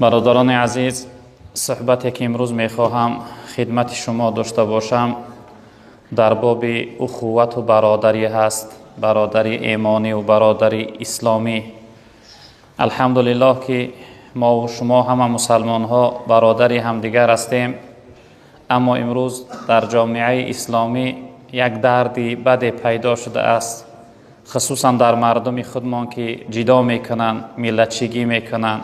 برادران عزیز، صحبتی که امروز میخواهم خدمت شما داشته باشم در باب اخوت و برادری هست، برادری ایمانی و برادری اسلامی. الحمدلله که ما و شما همه مسلمان ها برادری همدیگر هستیم، اما امروز در جامعه اسلامی یک دردی بد پیدا شده است، خصوصا در مردم خودمان که جدا میکنن، ملتچگی میکنن،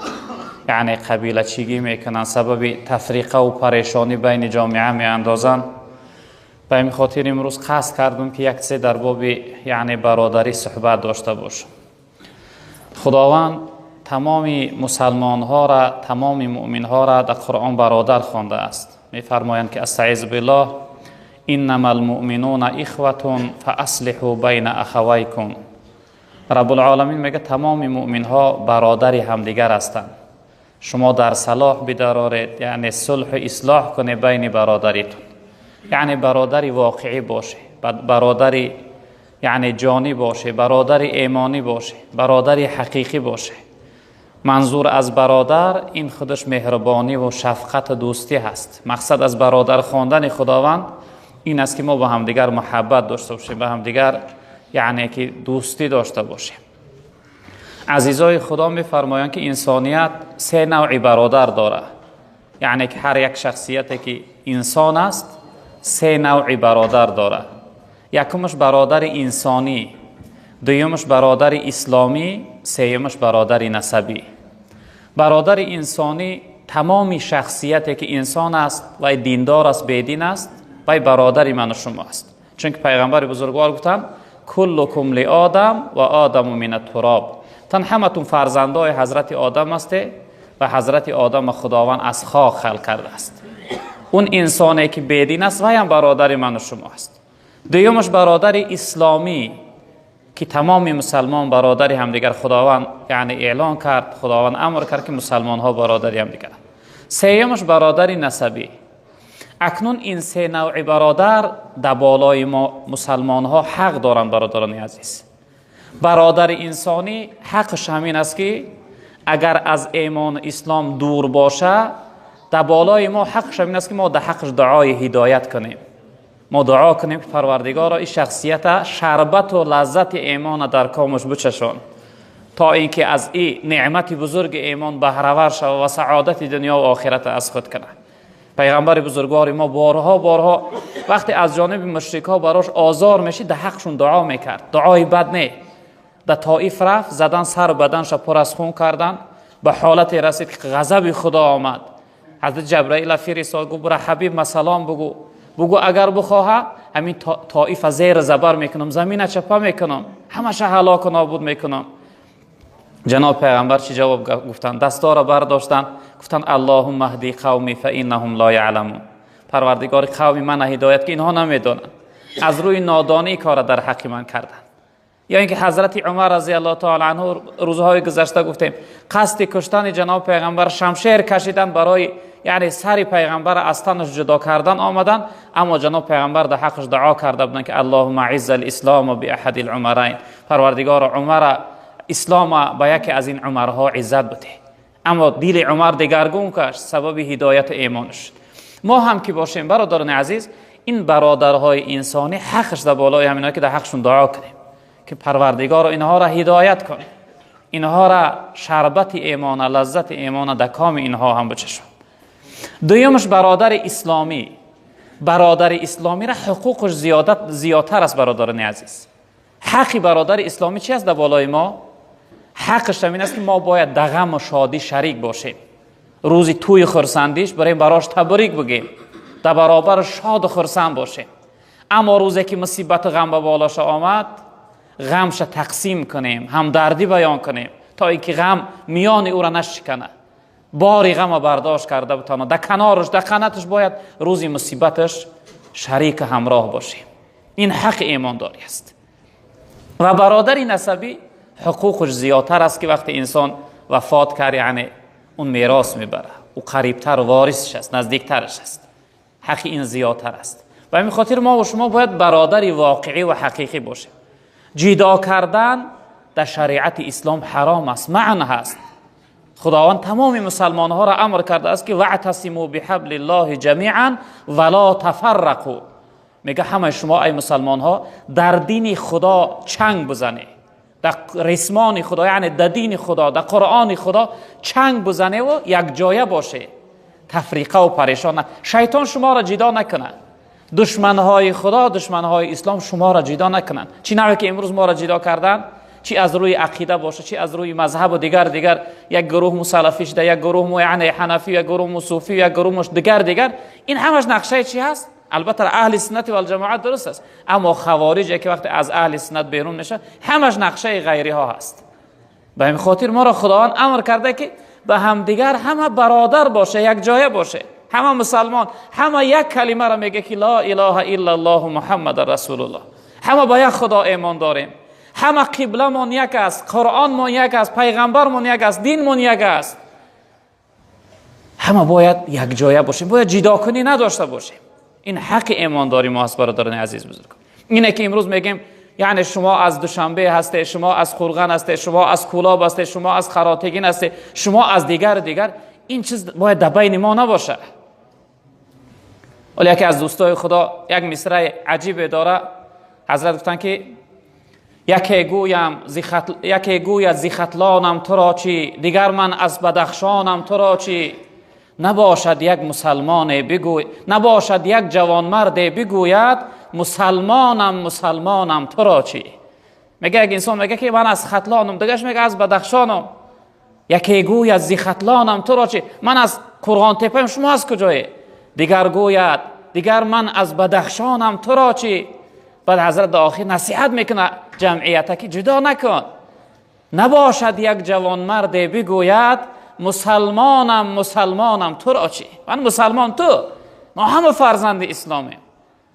یعنی قبیله‌چگی میکنن، سبب تفریقه و پریشانی بین جامعه میاندازن. به این خاطر امروز قصد کردم که یک چیز در باب یعنی برادری صحبت داشته باشم. خداوند تمام مسلمان ها را، تمام مؤمن ها را در قرآن برادر خوانده است. میفرمایند که استعیذ بالله انما المؤمنون اخوة فاصلحوا بین اخویکم. رب العالمین میگه تمام مؤمن ها برادری همدیگر هستند، شما در صلاح بدارید، یعنی صلح و اصلاح کنید بین برادریتون، یعنی برادری واقعی باشه، برادری یعنی جانی باشه، برادری ایمانی باشه، برادری حقیقی باشه. منظور از برادر این خودش مهربانی و شفقت و دوستی هست. مقصد از برادر خواندن خداوند این است که ما با همدیگر محبت داشته باشیم، با همدیگر یعنی که دوستی داشته باشیم. عزیزای خدا میفرمایند که انسانیت سه نوع برادر داره، یعنی که هر یک شخصیتی که انسان است سه نوع برادر داره. یکمش برادر انسانی، دویمش برادر اسلامی، سومش برادر نسبی. برادر انسانی تمام شخصیتی که انسان است و دیندار است، بدین است، و برادر من و شما است. چون که پیغمبر بزرگوار گفتن کلکم لآدم و آدم من التراب، تن همتون فرزندای حضرت آدم است و حضرت آدم خداوند از خاک خلق کرده است. اون انسانی که بدین است و هم برادر من و شما است. دویمش برادر اسلامی که تمام مسلمان برادری همدیگر خداوند یعنی اعلان کرد، خداوند امر کرد که مسلمان ها برادری همدیگر. سومش برادر نسبی. اکنون این سه نوع برادر در بالای ما مسلمان ها حق دارند. برادران عزیز، برادر انسانی حقش همین است که اگر از ایمان اسلام دور باشه، در بالای ما حقش همین است که ما در حقش دعای هدایت کنیم. ما دعا کنیم که پروردگارا این شخصیت شربت و لذت ایمان در کامش بچشان، تا اینکه از این نعمت بزرگ ایمان بهره‌ور شود و سعادت دنیا و آخرت از خود کنه. پیغمبر بزرگوار ما بارها وقتی از جانب مشرکا براش آزار میشه در حقشون دعا میکرد. دعای بد نه. در طائف رفت، زدن سر بدنش پر از خون کردن، به حالت رسید که غضب خدا آمد. حضرت جبرائیل فرستاد، گفت برای حبیب سلام بگو اگر بخواه همین طائف زیر زبر میکنم، زمین چپا میکنم، همش هلاک و نابود میکنم. جناب پیغمبر چی جواب گفتن؟ دستا را برداشتن گفتن اللهم اهدی قومی فانهم لا یعلمون. پروردگار قوم من هدایت که اینها نمیدونن، از روی نادانی کار در حق من کردن. یا اینکه حضرت عمر رضی الله تعالی عنه روزهای گذشته گفتیم قصد کشتن جناب پیغمبر شمشیر کشیدن برای یعنی سر پیغمبر از تنش جدا کردن آمدن، اما جناب پیغمبر در حقش دعا کرده بودن که اللهم اعز الاسلام باحد العمرین. پروردگار عمر اسلام با یکی از این عمرها عزت بده. اما دل عمر دگرگون کش، سبب هدایت ایمان شد. ما هم که باشیم برادران عزیز، این برادرهای انسانی حقش در بالای همینا که در حقشون دعا کنیم که پروردگار اینها را هدایت کنه، اینها را شربت ایمان، لذت ایمان در کام اینها هم بچشون. دویمش برادر اسلامی. برادر اسلامی را حقوقش زیادتر است. برادران عزیز، حق برادر اسلامی چی است در بالای ما؟ حقش همین است که ما باید در غم و شادی شریک باشیم، روزی توی خرسندیش براش تبریک بگیم، در برابر شاد و خرسند باشیم. اما روزی که مصیبت و غم به بالاش آمد، غمش تقسیم کنیم، همدردی بیان کنیم تا اینکه غم میان او را نشکنه، باری غم برداشت کرده بتانه در کنارش، در قناتش باید روزی مصیبتش شریک همراه باشیم. این حق ایمانداری است. و برادر نسبی حقوقش زیادتر است که وقتی انسان وفات کرد یعنی اون میراث میبره، او قریبتر وارثش است، نزدیکترش است. حق این زیادتر است. و همین خاطر ما و شما باید برادری واقعی و حقیقی باشیم. جدا کردن در شریعت اسلام حرام است، منع هست. خداوند تمام مسلمان ها را امر کرده است که واعتصموا بحبل الله جمیعا ولا تفرقوا. میگه همه شما ای مسلمان ها در دین خدا چنگ بزنید، در رسمان خدا، یعنی در دین خدا، در قرآن خدا چنگ بزنه و یک جایه باشه، تفریقه و پریشان. شیطان شما را جدا نکنه، دشمنهای خدا، دشمنهای اسلام شما را جدا نکنن. چی نوعی که امروز ما را جدا کردن، چی از روی عقیده باشه، چی از روی مذهب و دیگر یک گروه مسلفیش ده، یک گروه یعنی حنفی، یک گروه صوفی، یک گروه دیگر، این همش نقشه چی هست؟ البته اهل سنت و الجماعت درست است، اما خوارج که وقتی از اهل سنت بیرون میشه همش نقشه غیری ها هست. به این خاطر ما را خداوند امر کرده که به هم دیگر همه برادر باشه، یک جایه باشه، همه مسلمان، همه یک کلمه را میگه که لا اله الا الله محمد رسول الله، همه با یک خدا ایمان داریم، همه قبله من یک است، قرآن من یک است، پیغمبر من یک است، دین من یک است، همه باید یک جایه باشیم، باید جدا کنی نداشته باشیم. این حق ایمانداری ما است برادران عزیز بزرگان. اینه که امروز میگیم یعنی شما از دوشنبه هسته، شما از خلقان هسته، شما از کولاب هسته، شما از خراتگین هسته، شما از دیگر، این چیز باید در بین ما نباشه. ولی یکی از دوستای خدا یک مصرع عجیب داره، حضرت گفتن که یکی گوید زی ختلانم تو را چی، دیگر من از بدخشانم تو را چی. نباشد یک مسلمان بگوی، نباشد یک جوانمرد بگوید مسلمانم تو را چی. میگه یک انسان میگه که من از ختلانم، دیگرش میگه از بدخشانم. یکی گوید زی ختلانم تو را چی، من از قرغان تپه، شما از کجایی؟ دیگر گوید دیگر من از بدخشانم تو را چی. بعد حضرت آخر نصیحت میکنه جمعیت که جدا نکن، نباشد یک جوانمرد بگوید مسلمانم تو را چی. من مسلمان، تو، ما همه فرزند اسلامیم.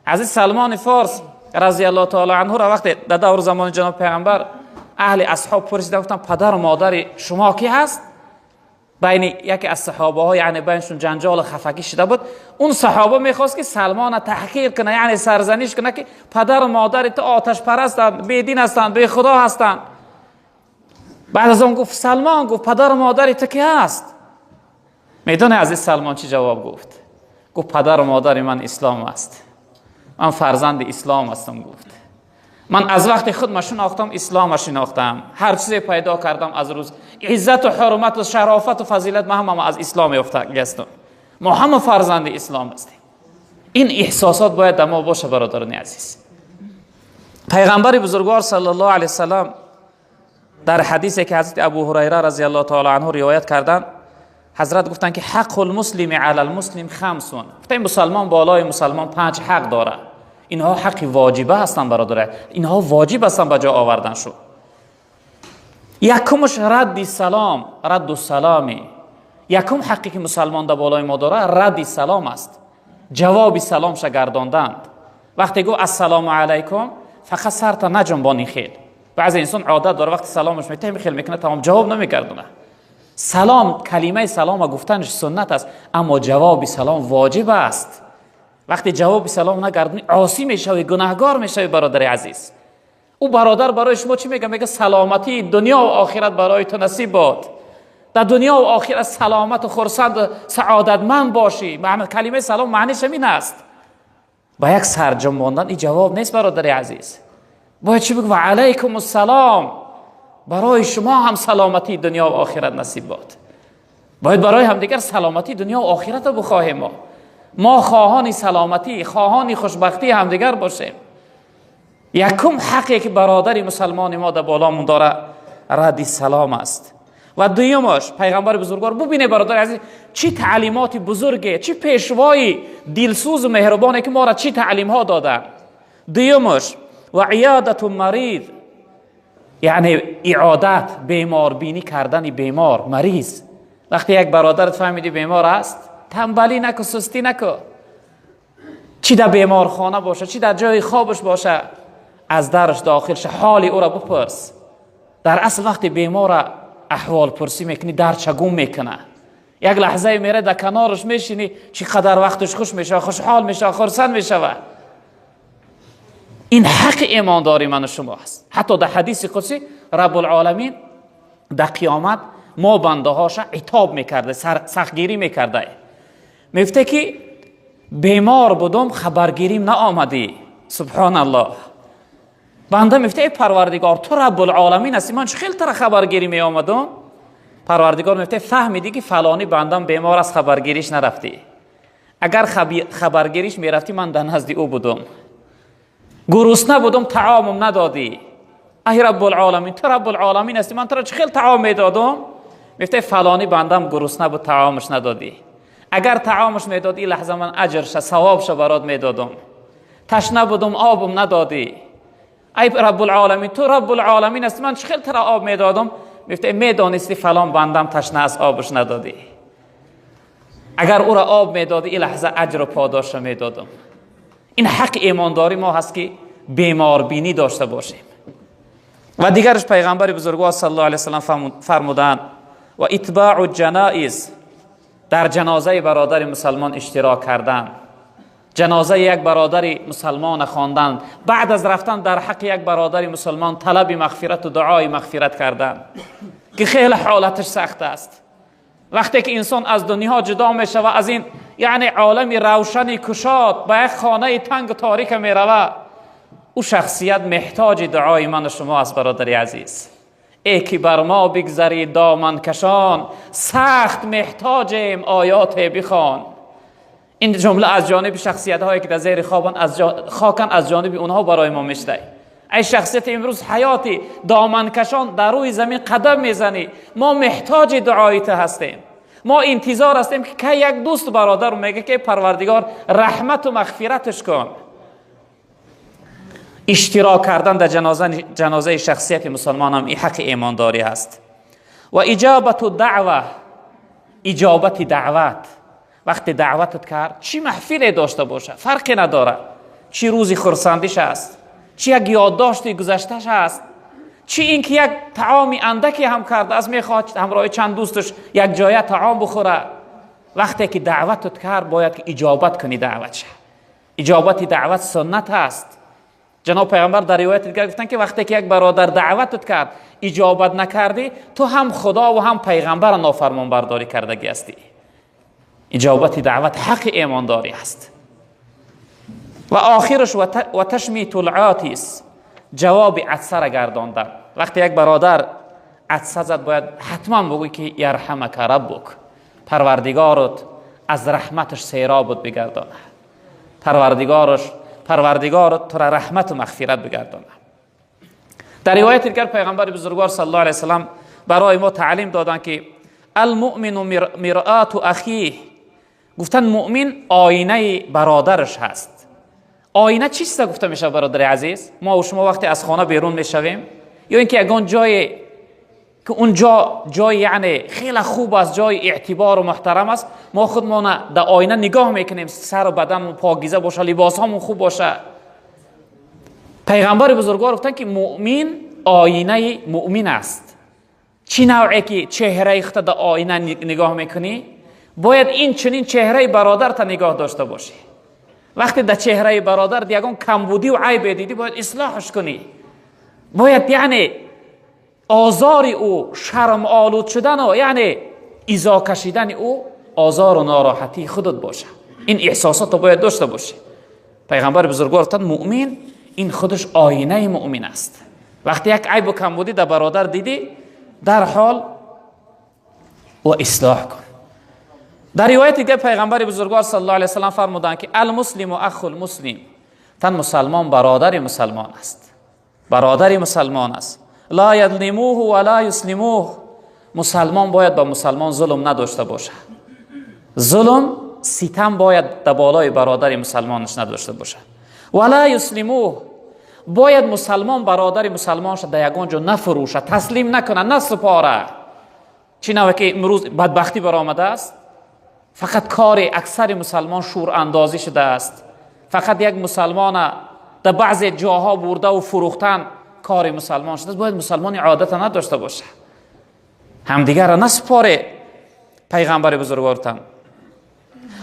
حضرت سلمان فارس رضی الله تعالی عنه را وقتی در دور زمان جناب پیغمبر اهل اصحاب پرسیدن، گفتن پدر و مادر شما کی هست؟ بین یکی از صحابه ها یعنی بینشون جنجال خفگی شده بود، اون صحابه میخواست که سلمان تحقیر کنه، یعنی سرزنش کنه که پدر و مادر تو آتش پرستند، بی دین هستند، بی خدا هستند. بعد از اون گفت سلمان، گفت پدر و مادر تو کی هست؟ میدونه عزیز سلمان چی جواب گفت؟ گفت پدر و مادر من اسلام است، من فرزند اسلام هستم. گفت من از وقت خود ما شناختم اسلام شناختم، هر چیزی پیدا کردم از روز عزت و حرمت و شرافت و فضیلت ما هم از اسلام یافته هستم، ما هم فرزند اسلام هستیم. این احساسات باید در ما باشه برادران عزیز. پیغمبر بزرگوار صلی الله علیه وسلم در حدیثی که حضرت ابو هریره رضی الله تعالی عنه روایت کردن، حضرت گفتن که حق المسلم علی المسلم خمسون. گفتن مسلمان بالای مسلمان 5 حق داره، اینها حق واجبه هستن برادر، اینها واجب هستن به جا آوردن شو. یکمش رد سلام، رد السلامی. یکم حقی که مسلمان در بالای ما داره رد سلام است، جواب سلام گرداندند. وقتی گو السلام علیکم فقط سرت نجنبانی خیل. بعضی انسان عادت داره وقتی سلامش میته خیل میکنه، تمام جواب نمیگردونه. سلام، کلمه سلام گفتنش سنت است، اما جواب سلام واجب است. وقتی جواب سلام نگردونی عاصی میشوی، گناهگار میشوی برادر عزیز. او برادر برای شما چی میگه؟ میگه سلامتی دنیا و آخرت برای تو نصیب باد، در دنیا و آخرت سلامت و خرسند و سعادتمند باشی. معنی کلمه سلام معنیش این است. با یک سرجم ماندن این جواب نیست برادر عزیز. باید چی بگو؟ و علیکم السلام، برای شما هم سلامتی دنیا و آخرت نصیب باد. باید برای هم دیگر سلامتی دنیا و آخرت رو بخواهیم. ما خواهان سلامتی، خواهان خوشبختی هم دیگر باشیم. یکم حقی که برادری مسلمان ما در بالامون داره رد سلام است. و دویمش پیغمبر بزرگوار ببینه برادر عزیز چی تعلیمات بزرگه، چی پیشوای دلسوز و مهربانه که ما را چی تعلیم ها داده. دویمش و عیادت مریض، یعنی اعادت، بیمار بینی کردن بیمار مریض. وقتی یک برادرت فهمیدی بیمار است، تنبلی نکو، سستی نکو. چی در بیمار خانه باشه، چی در جای خوابش باشه، از درش داخل شه، حال او را بپرس. در اصل وقتی بیمار احوال پرسی میکنی در چگون میکنه، یک لحظه میره در کنارش میشینی چی قدر وقتش خوش میشه، خوشحال میشه، خرسند میشه. این حق ایمانداری من و شما است. حتی در حدیث قدسی رب العالمین در قیامت ما بنده هاش عتاب میکرده، سختگیری میکرده. میفته که بیمار بودم خبرگیریم نآمدی. سبحان الله. بنده میفته ای پروردگار تو رب العالمین هستی، من خیلی تر خبرگیری می آمدم. پروردگار میفته فهمیدی که فلانی بندم بیمار از خبرگیریش نرفتی. اگر خبرگیریش میرفتی من در نزد او بودم. گرسنه بودم طعامم ندادی. ای رب العالمین تو رب العالمین هستی، من تو را خیلی طعام میدادم. میفته فلانی بندم گرسنه بود طعامش ندادی. اگر طعامش میدادی لحظه من اجرش ثوابش برات میدادم. تشنه بودم آبم ندادی. ای رب العالمین تو رب العالمین هستی، من خیلی تر آب میدادم. میفته میدانستی فلان بندم تشنه از آبش ندادی. اگر او را آب میدادی این لحظه اجر و پاداش میدادم. این حق ایمانداری ما هست که بیمار بینی داشته باشیم. و دیگرش پیغمبر بزرگوار صلی الله علیه و سلم فرمودند و اتباع الجنائز، در جنازه برادر مسلمان اشتراک کردن، جنازه یک برادر مسلمان خواندن، بعد از رفتن در حق یک برادر مسلمان طلب مغفرت و دعای مغفرت کردن که خیلی حالتش سخت است. وقتی که انسان از دنیا جدا میشه و از این یعنی عالم روشنی کشاد به یک خانه تنگ و تاریک میرود، او شخصیت محتاج دعای من و شما است. برادر عزیز، ای که بر ما بگذری دامن کشان، سخت محتاجیم آیات بخوان. این جمله از جانب شخصیت هایی که در زیر خاکن از جانب اونها برای ما میشته. ای شخصیت امروز حیاتی دامن کشان در روی زمین قدم میزنی، ما محتاج دعایت هستیم. ما انتظار هستیم که یک دوست برادر میگه که پروردگار رحمت و مغفرتش کن. اشتراک کردن در جنازه شخصیت مسلمان هم این حق ایمانداری هست. و اجابت دعوه، اجابت دعوت، وقتی دعوتت کرد چی محفلی داشته باشه فرقی نداره، چی روزی خرسندیش است، چی یک یادداشتی گذشتهش است، چی اینکه یک طعامی اندکی هم کرده از میخواد همراه چند دوستش یک جای طعام بخوره. وقتی که دعوتت کرد باید که اجابت کنی دعوتش. اجابت دعوت سنت است. جناب پیغمبر در روایت دیگر گفتن که وقتی که یک برادر دعوتت کرد اجابت نکردی، تو هم خدا و هم پیغمبر نافرمان برداری کردگی هستی. اجابت دعوت حق ایمانداری است. و آخرش و تشمیت العاطس، جواب عطسه را گرداندن. وقتی یک برادر عطسه زد باید حتما بگوی که یرحمک ربک، پروردگارت از رحمتش سیرابت بگردانه، پروردگارت تو را رحمت و مغفرت بگردانه. در روایت دیگر پیغمبر بزرگوار صلی الله علیه و سلم برای ما تعلیم دادن که المؤمن مرآت اخیه، گفتن مؤمن آینه برادرش هست. آینه چیست گفته میشه برادر عزیز؟ ما و شما وقتی از خانه بیرون میشویم یا اینکه اگه جای که اونجا جای یعنی خیلی خوب است، جای اعتبار و محترم است، ما خودمون در آینه نگاه میکنیم سر و بدن پاکیزه باشه، لباس همون خوب باشه. پیغمبر بزرگوار گفتن که مؤمن آینه مؤمن است. چی نوعی که چهره خود در آینه نگاه میکنی باید این چنین چهره برادر تا نگاه داشته باشی. وقتی در چهره برادر دیگون کمبودی و عیب دیدی باید اصلاحش کنی. باید یعنی آزار او، شرم آلود شدن و یعنی ایذا کشیدن او آزار و ناراحتی خودت باشه. این احساسات رو باید داشته باشی. پیغمبر بزرگوار گفتن مؤمن این خودش آینه مؤمن است. وقتی یک عیب و کمبودی در برادر دیدی در حال و اصلاح کن. در روایت دیگه پیغمبر بزرگوار صلی الله علیه و سلم فرمودند که المسلم و اخو المسلم، تن مسلمان برادر مسلمان است، برادر مسلمان است. لا یظلموه ولا یسلموه، مسلمان باید با مسلمان ظلم نداشته باشه. ظلم ستم باید در بالای برادر مسلمانش نداشته باشه. ولا یسلموه، باید مسلمان برادر مسلمانش در یگان جا نفروشه، تسلیم نکنه، نسپاره. چی نوع که امروز بدبختی برآمده است؟ فقط کار اکثر مسلمان شور اندازی شده است. فقط یک مسلمان در بعضی جاها برده و فروختن کار مسلمان شده است. باید مسلمان عادت نداشته باشه، همدیگر را نسپاره. پیغمبر بزرگوار گفتند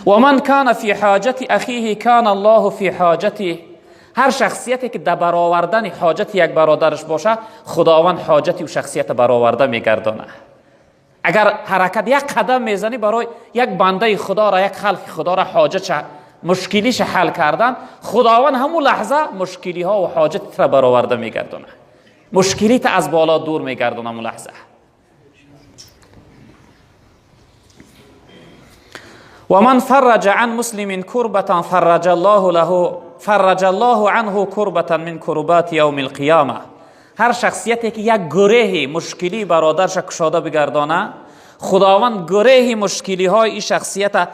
و من کان فی حاجت اخیه کان الله فی حاجته، هر شخصیتی که در برآوردن حاجت یک برادرش باشه خداوند حاجتی و شخصیت برآورده میگردانه. اگر حرکت یک قدم میزنی برای یک بنده خدا را، یک خلق خدا را حاجت مشکلیش حل کردن، خداوند همون لحظه مشکلی ها و حاجت را برآورده میگردونه، مشکلیت از بالا دور میگردونه همون لحظه. و من فرج عن مسلم کربتا فرج الله عنه کربتا من کربات یوم القیامه. هر شخصیتی که یک گره مشکلی برادرش کشاده بگردانه، خداوند گره مشکلی های این شخصیت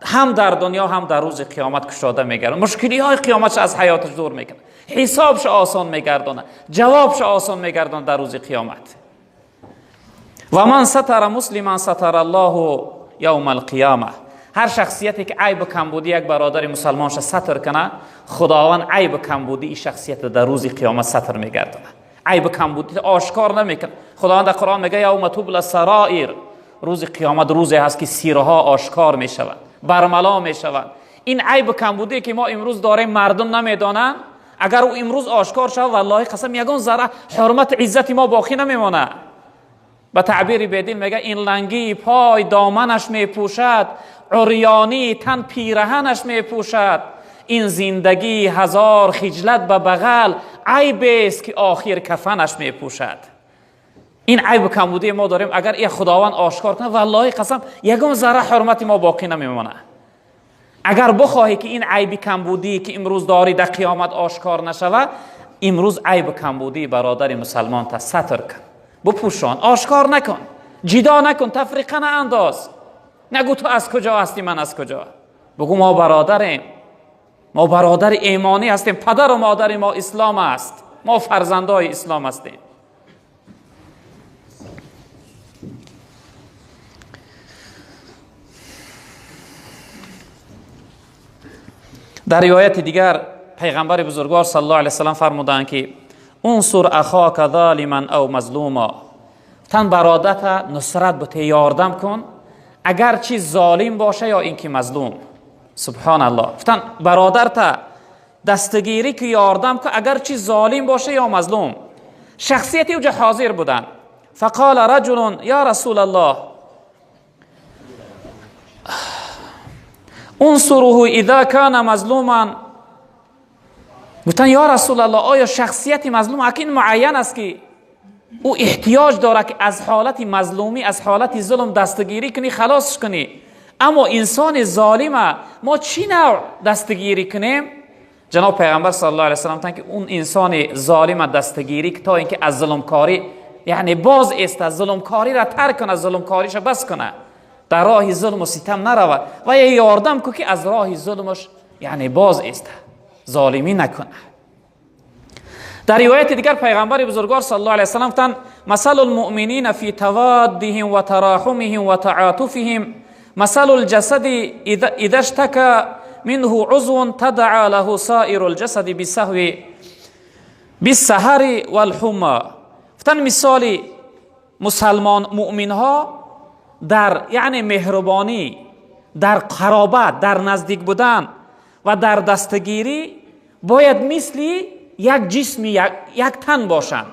هم در دنیا هم در روز قیامت کشاده میگردونه. مشکلی های قیامتش از حیاتش دور میکنه، حسابش آسان میگردونه، جوابش آسان میگردونه در روز قیامت. و من ستر مسلما ستر الله یوم القیامه. هر شخصیتی که عیب و کمبودی یک برادر مسلمانش ستر کنه، خداوند عیب و کمبودی این شخصیت در روز قیامت ستر میگردونه، عیب و کمبودی آشکار نمیکنه. خداوند در قرآن میگه یوم تبلی السرائر، روز قیامت روزی هست که سیرها آشکار میشوند، برملا میشوند. این عیب و کمبودی که ما امروز داریم مردم نمیدانند، اگر او امروز آشکار شود والله قسم یگان ذره حرمت عزت ما باقی نمیمونه. به تعبیر بدیل میگه این لنگی پای دامنش میپوشد، عریانی تن پیرهنش میپوشد، این زندگی هزار خجلت به بغل، عیب است که آخر کفنش میپوشد. این عیب و کمبودی ما داریم، اگر این خداوند آشکار کنه والله قسم یگان ذره حرمت ما باقی نمیمونه. اگر بخواهی که این عیب کمبودی که امروز داری در قیامت آشکار نشود، امروز عیب و کمبودی برادر مسلمان تا ستر کن، بپوشان، آشکار نکن، جدا نکن، تفریقه نانداز. نگو تو از کجا هستی من از کجا، بگو ما برادریم، ما برادر ایمانی هستیم، پدر و مادر ما اسلام است، ما فرزندای اسلام هستیم. در روایت دیگر پیغمبر بزرگوار صلی الله علیه و سلم فرمودند که انصر اخاک ظالما او مظلوما، تن برادرت نصرت بده، یاردم کن اگر چی ظالم باشه یا اینکه مظلوم. سبحان الله. تن برادرت دستگیری که یاردم کن اگر چی ظالم باشه یا مظلوم. شخصیتی اوجا حاضر بودن. فقال رجل یا رسول الله انصره اذا کان مظلوما. گفتن یا رسول الله آیا شخصیت مظلوم اکین معین است که او احتیاج داره که از حالت مظلومی، از حالت ظلم دستگیری کنی، خلاصش کنی، اما انسان ظالم ما چی نوع دستگیری کنیم؟ جناب پیغمبر صلی الله علیه و سلم که اون انسان ظالم دستگیری که تا اینکه از ظلمکاری یعنی باز است، از ظلمکاری را ترک کنه، از ظلمکاریش بس کنه، در راه ظلم و ستم نروه و یاردم کو که از راه ظلمش یعنی باز است، ظالمی نکنه. در روایت دیگر پیغمبر بزرگوار صلی الله علیه و سلم گفتند مثل المؤمنین فی توادهم و تراحمهم و تعاطفهم مثل الجسد اذا اشتكى منه عضو تدعى له سائر الجسد بالسهر والحمى. گفتند مثال مسلمان مؤمن ها در یعنی مهربانی، در قرابت، در نزدیک بودن و در دستگیری باید مثل یک جسم یک تن باشند.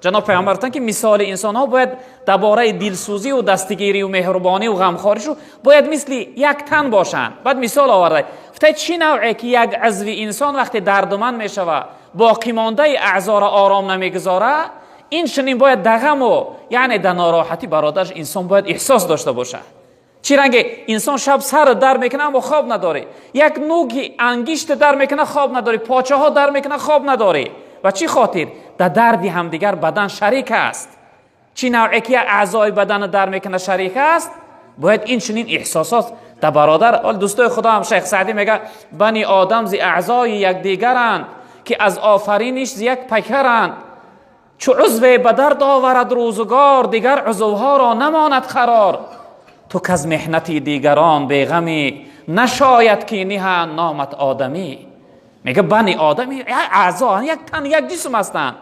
جناب پیامبر گفتند که مثال انسان ها باید درباره دلسوزی و دستگیری و مهربانی و غمخواریشو باید مثل یک تن باشند. بعد مثال آورده گفته چی نوعی که یک عضو انسان وقتی دردمند میشوه باقی مانده اعضا را آرام نمیگذاره، این چنین باید در غم و یعنی در ناراحتی برادرش انسان باید احساس داشته باشه. چی رنگ انسان شب سر در میکنه اما خواب نداره، یک نوک انگشت در میکنه خواب نداره، پاچه ها در میکنه خواب نداره. و چی خاطر؟ در دردی همدیگر بدن شریک است. چی نوعی که اعضای بدن در میکنه شریک است، باید این چنین احساسات در برادر. دوستای خدا هم شیخ سعدی میگه بنی آدم ز اعضای یکدیگرند که از آفرینش ز یک پیکرند، چو عضو به درد آورد روزگار دیگر عضوها را نماند قرار، تو که از محنتی دیگران بیغمی نشاید که نهان نامت آدمی. میگه بنی آدمی اعضا یک تن یک جسم هستند.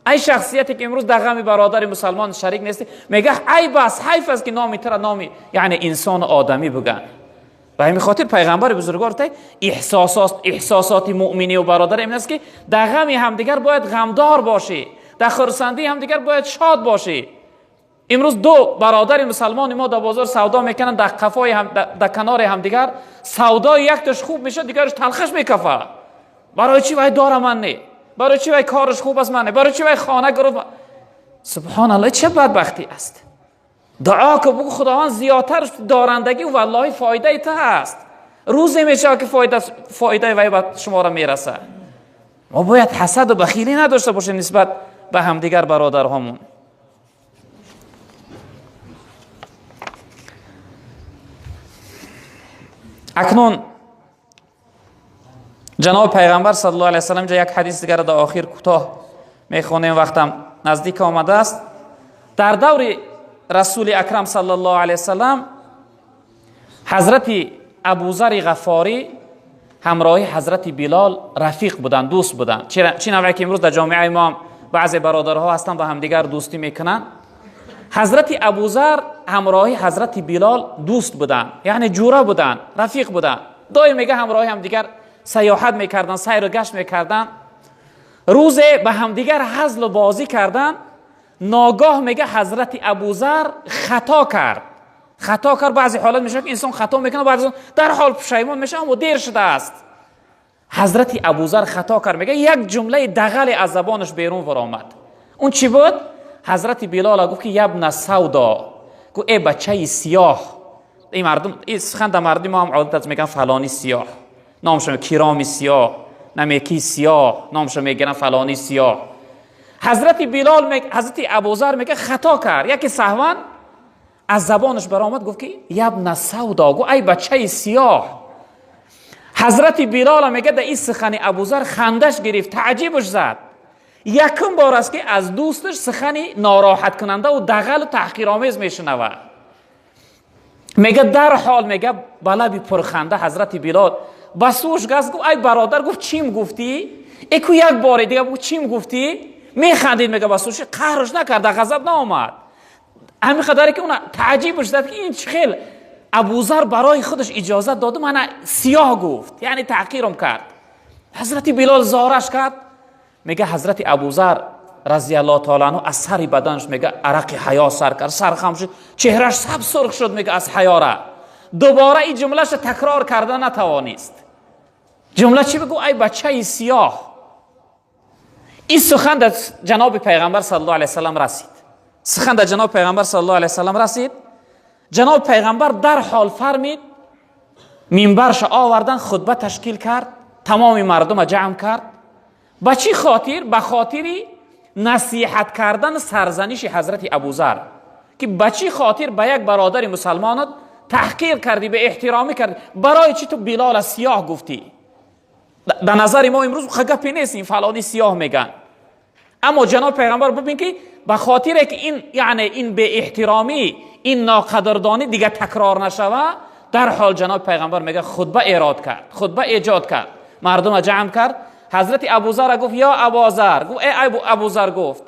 ای شخصیتی که امروز در غم برادر مسلمان شریک نیستی، میگه عیب است، حیف است که نامی تر نامی یعنی انسان آدمی بگن. و همین خاطر پیغمبر بزرگوار ته احساسات مؤمنی و برادر این است که در غم همدیگر باید غمدار باشی، در خرسندی همدیگر باید شاد باشی. امروز دو برادر مسلمان ما در بازار سودا میکنن، در قفای هم در کنار هم دیگر سودا، یک تاش خوب میشه دیگرش تلخش میکفه. برای چی وای داره من نه؟ برای چی وای کارش خوب است من نه؟ برای چی وای خانه گرفت؟ سبحان الله، چه بدبختی است. دعا که بگو خداوند زیادتر دارندگی و والله فایده ای ته است. روزی میشه که فایده وای به شما را میرسه. ما باید حسد و بخیلی نداشته باشیم نسبت به همدیگر برادرهامون. اکنون جناب پیغمبر صلی الله علیه و سلم یک حدیث دیگر در آخر کوتاه میخونیم، وقتم نزدیک آمده است. در دور رسول اکرم صلی الله علیه و سلم حضرت ابوذر غفاری همراهی حضرت بلال رفیق بودند، دوست بودند. چی نوعی که امروز در جامعه ما بعضی برادرها هستن با همدیگر دوستی میکنن. حضرت ابوذر همراهی حضرت بلال دوست بودند، یعنی جوره بودند، رفیق بودند. دائم میگه همراهی همدیگر سیاحت میکردن، سیر و گشت میکردن. روز به همدیگر هزل و بازی کردن. ناگاه میگه حضرت ابوذر خطا کرد. بعضی حالات میشه که انسان خطا میکنه، بعضی در حال پشیمان میشه اما دیر شده است. حضرت ابوذر خطا کرد، میگه یک جمله دغل از زبانش بیرون آمد. اون چی بود؟ حضرت بلال گفت که یبن سودا، گفت ای بچه سیاه. این مردم این سخن در مردم ما هم عادت میگن فلانی سیاه، نامش کرامی سیاه، نمیکی سیاه، نامش میگن فلانی سیاه. حضرت ابوذر میگه خطا کرد، یکی سهوا از زبانش برآمد، گفت که یبن سودا، گفت ای بچه سیاه. حضرت بلال میگه در این سخن ابوذر خندش گرفت، تعجبش زد. یکم بار است که از دوستش سخنی ناراحت کننده و دغل و تحقیرآمیز میشنوه. میگه در حال میگه بلبی پرخنده حضرت بلال بسوش گفت ای برادر، گفت چیم گفتی؟ اکو یک بار دیگه گفت چیم گفتی؟ میخندید. میگه بسوش قهرش نکرد، غضب نآمد. همین قدری که اون تعجبش زد که این چه خیل ابوذر برای خودش اجازه داده من سیاه گفت، یعنی تحقیرم کرد. حضرت بلال زارش کرد. میگه حضرت ابوذر رضی الله تعالی عنه از سر بدنش میگه عرق حیا سر کرد، سرخم شد، چهرش سب سرخ شد. میگه از حیا را دوباره این جملهش تکرار کردن نتوانست. جمله چی بگو؟ ای بچه سیاه. این سخن در جناب پیغمبر صلی الله علیه و سلم رسید. جناب پیغمبر در حال فرمید، منبرش آوردن، خطبه تشکیل کرد، تمام مردم جمع کرد. به چی خاطر؟ به خاطری نصیحت کردن سرزنش حضرت ابوذر، که به چی خاطر به یک برادر مسلمانت تحقیر کردی، به احترامی کردی، برای چی تو بلال سیاه گفتی؟ در نظر ما امروز خگپی نیست، این فلانی سیاه میگن. اما جناب پیغمبر ببین که به خاطر که این به احترامی، این ناقدردانی دیگه تکرار نشوه، در حال جناب پیغمبر میگه خطبه ایجاد کرد، مردم جمع کرد. حضرت ابوذر گفت یا ابوذر، گفت ای ابوذر، گفت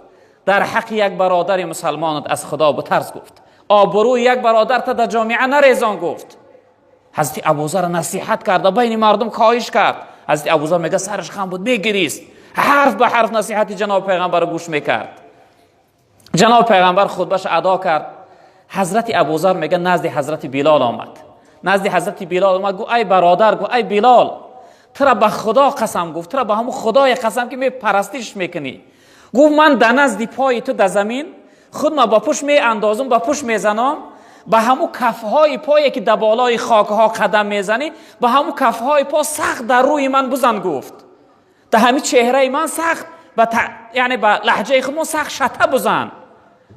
در حق یک برادر مسلمانت از خدا بترس، گفت آبروی یک برادر تا در جامعه نریزان. گفت حضرت ابوذر نصیحت کرد، بین مردم کاهش کرد. حضرت ابوذر میگه سرش خم بود، میگریست، حرف به حرف نصیحت جناب پیغمبر گوش میکرد. جناب پیغمبر خطبهش ادا کرد. حضرت ابوذر میگه نزد حضرت بلال آمد. گفت ای برادر، گفت ای بلال، ترا به خدا قسم، گفت ترا به همون خدای قسم که می پرستش میکنی، گفت من در نزد پای تو در زمین خود ما با پشت می اندازم، با پشت میزنم، به همون کفهای پایی که در بالای خاکها قدم میزنی، به همون کفهای پا سخت در روی من بزن. گفت در همین چهره من سخت یعنی به لهجه خودمون سخت شته بزن،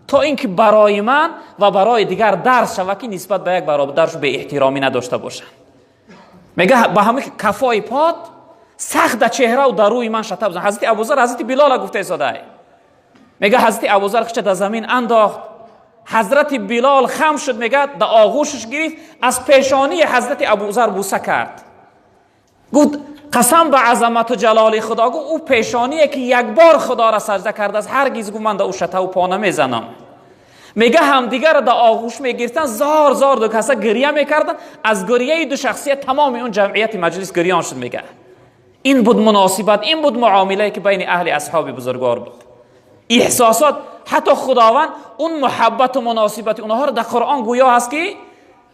تا اینکه برای من و برای دیگر درس شود که نسبت به یک برادرش به احترامی نداشته باشن. میگه با همه کفای پات سخت در چهره و در روی من شته بزن. حضرت ابوذر حضرت بلال گفته ایستاده. میگه حضرت ابوذر خودش در زمین انداخت. حضرت بلال خم شد، میگه در آغوشش گرفت، از پیشانی حضرت ابوذر بوسه کرد. گفت قسم به عظمت و جلال خدا، گفت او پیشانیه که یک بار خدا را سجده کرده است، هرگز گفت من در او شته و پا نمیزنم. میگه همدیگر در آغوش میگرفتن، زار دو کسا گریه میکردن. از گریه دو شخصیت تمام اون جمعیت مجلس گریان شد. میگه این بود مناسبت، این بود معامله که بین اهل اصحاب بزرگوار بود. احساسات حتی خداوند اون محبت و مناسبت اونها رو در قرآن گویا هست که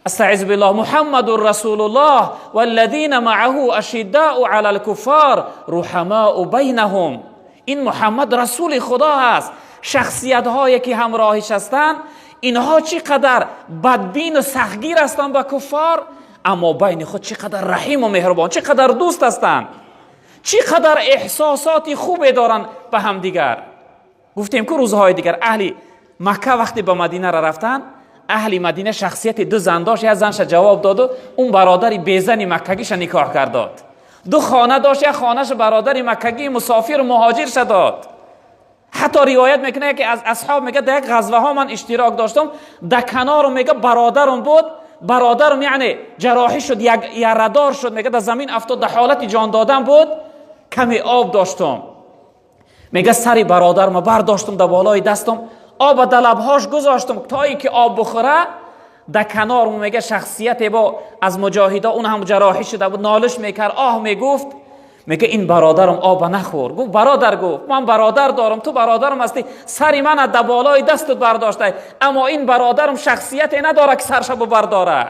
استعذ بالله محمد رسول الله والذین معه اشداء علی الکفار رحماء بینهم. این محمد رسول خدا هست، شخصیت هایی که همراهش هستند اینها چقدر بدبین و سختگیر هستند با کفار، اما بین خود چقدر رحیم و مهربان، چقدر دوست هستند، چقدر احساساتی خوبی دارن به هم دیگر. گفتیم که روزهای دیگر اهل مکه وقتی به مدینه را رفتن، اهل مدینه شخصیت دو زن داشت، یک زنش جواب داد و اون برادری بیزن مکگیش نکاح کرد داد. دو خانه داشت، یک خانهش برادری مکگی مسافر و مهاجر شد داد. حتی روایت میکنه که از اصحاب میگه در یک غزوه ها من اشتراک داشتم، در کنارم میگه برادرم بود، برادرم یعنی جراحی شد، یردار شد، میگه در زمین افتاد، در حالت جان دادن بود، کمی آب داشتم، میگه سری برادرم برداشتم در بالای دستم، آب در لبهاش گذاشتم تا ای که آب بخوره. در کنار میگه شخصیت با از مجاهدا، اون هم جراحی شده بود، نالش میکرد، آه میگفت، میگه این برادرم آب نخور. گفت برادر، گفت من برادر دارم، تو برادرم هستی، سری من در بالای دستت برداشته، اما این برادرم شخصیت نداره که سرش برداره،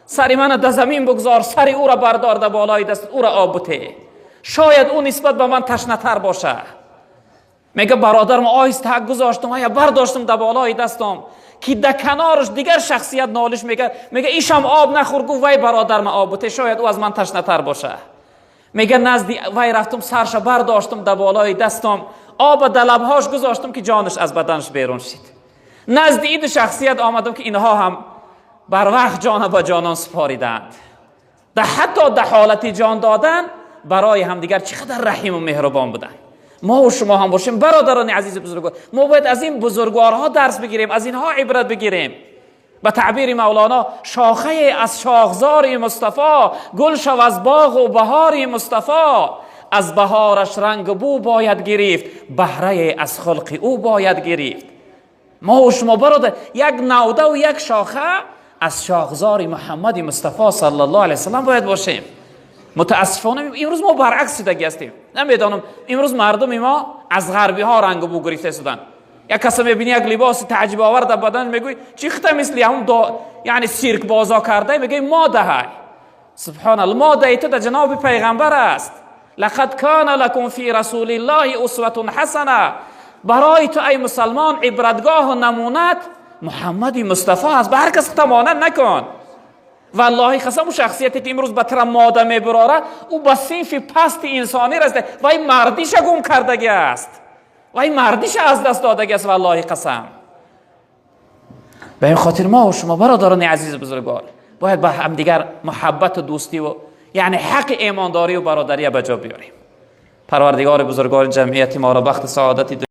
سری من در زمین بگذار، سری او را بردار در بالای دستت، او را آب بده، شاید اون نسبت به من تشنه‌تر باشه. میگه برادرم آهسته گذاشتم، یا برداشتم در بالای دستم که در کنارش دیگر شخصیت نالش میگه، میگه ایشم آب نخور. گفت وای برادرم آب بده، شاید او از من تشنه‌تر باشه. میگه نزدی وای رفتم، سرش برداشتم در بالای دستم، آب در لبهاش گذاشتم که جانش از بدنش بیرون شد. نزد این شخصیت آمدم که اینها هم بر وقت جان به جانان سپاریدند، حتی در حالت جان دادن برای همدیگر چقدر رحیم و مهربان بودند. ما و شما هم باشیم برادران عزیز بزرگوار، ما باید از این بزرگوارها درس بگیریم، از اینها عبرت بگیریم. به تعبیر مولانا شاخه از شاخزار مصطفی، گل شو از باغ و بهار مصطفی، از بهارش رنگ بو باید گرفت، بهره از خلق او باید گرفت. ما و شما برادر یک نوده و یک شاخه از شاخزار محمد مصطفی صلی الله علیه وسلم باید باشیم. متاسفانه امروز ما برعکس شدگی هستیم. نمیدانم امروز مردم ما از غربی ها رنگ بو گرفته شدن. یک کسی میبینی یک لباس تعجب آور در بدن، میگوی چی خطه مثلی همون یعنی سیرک بازا کرده، میگه ماده های. سبحان الله، ماده تو در جناب پیغمبر است. لقد کان لکم فی رسول الله اسوه حسنه. برای تو ای مسلمان عبرتگاه و نمونت محمد مصطفی است، به هر کس تمانت نکن. والله قسم شخصیتی که امروز به طرف ماده میبراره، او به صنف پست انسانی رسیده و این مردیش گم کردگی است و این مردیش از دست دادگی است. والله قسم. به این خاطر ما و شما برادران عزیز بزرگوار باید با هم دیگر محبت و دوستی و یعنی حق ایمانداری و برادری به جا بیاریم. پروردگار بزرگوار جمعیت ما را بخت سعادت